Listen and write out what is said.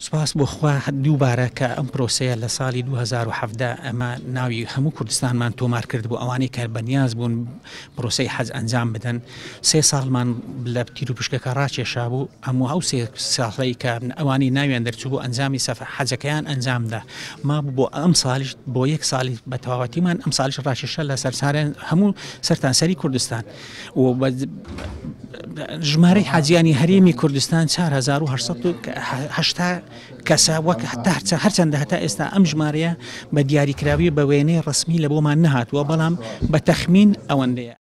سپاس بۆخوا دووبارە کە ئەم پرۆسەیە لە ساڵی 2017 ئەمە ناوی هەموو کوردستانمان تۆمار کرد بۆ ئەوانەی کە بەنیاز بوون پرۆسەی حەج ئەنجام بدەن. 3 ساڵمان لە تیر و پشکەکە ڕاکێشا بوو هەموو ئەو 3 ساڵی کە ئەوانی ناویان دەرچوو بۆ ئەنجامی حەجەکەیان ئەنجامدا ما بۆ ئەم ساڵیش بۆ 1 ساڵی بە تەواوەتیمان ئەم ساڵیش ڕاکێشە لە سەرساریان هەموو سەرتاسەری کوردستان و ژمارەی حاجیانی هەرێمی کوردستان 4880 کەسە وەک هەرچەندە هەتا ئێستا ئەم ژمارەیە بە دیاریکراوی بە وێنەی ڕسمی لە بۆمان نەهاتووە بەڵام بە تەخمین ئەوەندەیە.